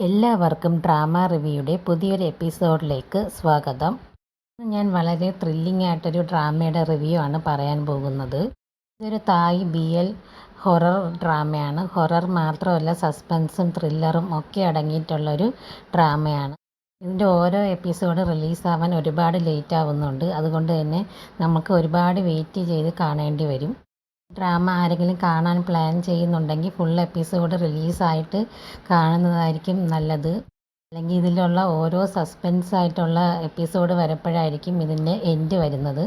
എല്ലാവർക്കും ഡ്രാമ റിവ്യൂയുടെ പുതിയൊരു എപ്പിസോഡിലേക്ക് സ്വാഗതം. ഞാൻ വളരെ ത്രില്ലിംഗ് ആയിട്ടൊരു ഡ്രാമയുടെ റിവ്യൂ ആണ് പറയാൻ പോകുന്നത്. ഇതൊരു തായ് BL ഹൊറർ ഡ്രാമയാണ്. ഹൊറർ മാത്രമല്ല, സസ്പെൻസും ത്രില്ലറും ഒക്കെ അടങ്ങിയിട്ടുള്ളൊരു ഡ്രാമയാണ്. ഇതിൻ്റെ ഓരോ എപ്പിസോഡ് റിലീസാവാൻ ഒരുപാട് ലേറ്റ് ആവുന്നുണ്ട്. അതുകൊണ്ട് തന്നെ നമുക്ക് ഒരുപാട് വെയിറ്റ് ചെയ്ത് കാണേണ്ടി വരും. ഡ്രാമ ആരെങ്കിലും കാണാൻ പ്ലാൻ ചെയ്യുന്നുണ്ടെങ്കിൽ ഫുൾ എപ്പിസോഡ് റിലീസായിട്ട് കാണുന്നതായിരിക്കും നല്ലത്. അല്ലെങ്കിൽ ഇതിലുള്ള ഓരോ സസ്പെൻസ് ആയിട്ടുള്ള എപ്പിസോഡ് വരുമ്പോഴായിരിക്കും ഇതിൻ്റെ എൻഡ് വരുന്നത്.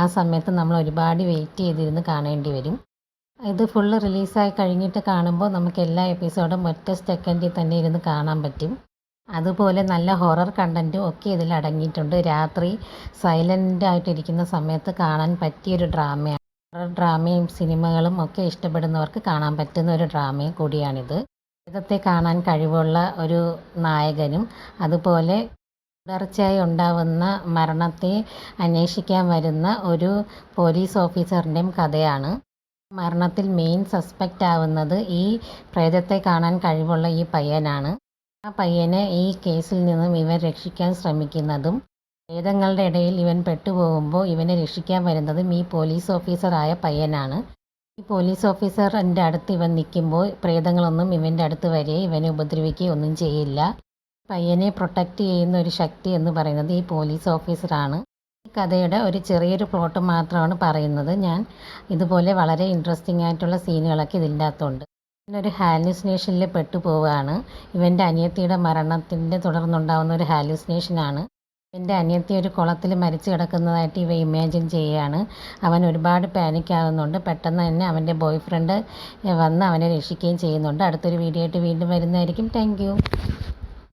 ആ സമയത്ത് നമ്മൾ ഒരുപാട് വെയിറ്റ് ചെയ്തിരുന്ന് കാണേണ്ടി വരും. ഇത് ഫുള്ള് റിലീസായി കഴിഞ്ഞിട്ട് കാണുമ്പോൾ നമുക്ക് എല്ലാ എപ്പിസോഡും ഒറ്റ സെക്കൻഡിൽ തന്നെ ഇരുന്ന് കാണാൻ പറ്റും. അതുപോലെ നല്ല ഹൊറർ കണ്ടൻറ്റും ഒക്കെ ഇതിൽ അടങ്ങിയിട്ടുണ്ട്. രാത്രി സൈലൻ്റ് ആയിട്ടിരിക്കുന്ന സമയത്ത് കാണാൻ പറ്റിയൊരു ഡ്രാമയാണ്. ഹൊറർ ഡ്രാമയും സിനിമകളും ഒക്കെ ഇഷ്ടപ്പെടുന്നവർക്ക് കാണാൻ പറ്റുന്ന ഒരു ഡ്രാമയും കൂടിയാണിത്. പ്രേതത്തെ കാണാൻ കഴിവുള്ള ഒരു നായകനും അതുപോലെ തുടർച്ചയായി ഉണ്ടാവുന്ന മരണത്തെ അന്വേഷിക്കാൻ വരുന്ന ഒരു പോലീസ് ഓഫീസറിൻ്റെയും കഥയാണ്. മരണത്തിൽ മെയിൻ സസ്പെക്റ്റ് ആവുന്നത് ഈ പ്രേതത്തെ കാണാൻ കഴിവുള്ള ഈ പയ്യനാണ്. ആ പയ്യനെ ഈ കേസിൽ നിന്നും ഇവൻ രക്ഷിക്കാൻ ശ്രമിക്കുന്നതും പ്രേതങ്ങളുടെ ഇടയിൽ ഇവൻ പെട്ടുപോകുമ്പോൾ ഇവനെ രക്ഷിക്കാൻ വരുന്നതും ഈ പോലീസ് ഓഫീസറായ പയ്യനാണ്. ഈ പോലീസ് ഓഫീസറിൻ്റെ അടുത്ത് ഇവൻ നിൽക്കുമ്പോൾ പ്രേതങ്ങളൊന്നും ഇവൻ്റെ അടുത്ത് വരെ ഇവനെ ഉപദ്രവിക്കുകയോ ഒന്നും ചെയ്യില്ല. പയ്യനെ പ്രൊട്ടക്റ്റ് ചെയ്യുന്ന ഒരു ശക്തി എന്ന് പറയുന്നത് ഈ പോലീസ് ഓഫീസറാണ്. ഈ കഥയുടെ ഒരു ചെറിയൊരു പ്ലോട്ട് മാത്രമാണ് പറയുന്നത്. ഞാൻ ഇതുപോലെ വളരെ ഇൻട്രസ്റ്റിംഗ് ആയിട്ടുള്ള സീനുകളൊക്കെ ഇതിൻ്റെ അകത്തുണ്ട്. ഇവനൊരു ഹാലുസിനേഷനിൽ പെട്ടുപോവുകയാണ്. ഇവൻ്റെ അനിയത്തിയുടെ മരണത്തിൻ്റെ തുടർന്നുണ്ടാകുന്ന ഒരു ഹാലുസിനേഷനാണ്. എൻ്റെ അനിയത്തി ഒരു കുളത്തിൽ മരിച്ചു കിടക്കുന്നതായിട്ട് ഇവ ഇമാജിൻ ചെയ്യുകയാണ്. അവൻ ഒരുപാട് പാനിക്കാവുന്നുണ്ട്. പെട്ടെന്ന് തന്നെ അവൻ്റെ ബോയ് ഫ്രണ്ട് വന്ന് അവനെ രക്ഷിക്കുകയും ചെയ്യുന്നുണ്ട്. അടുത്തൊരു വീഡിയോ ആയിട്ട് വീണ്ടും വരുന്നതായിരിക്കും. Thank you.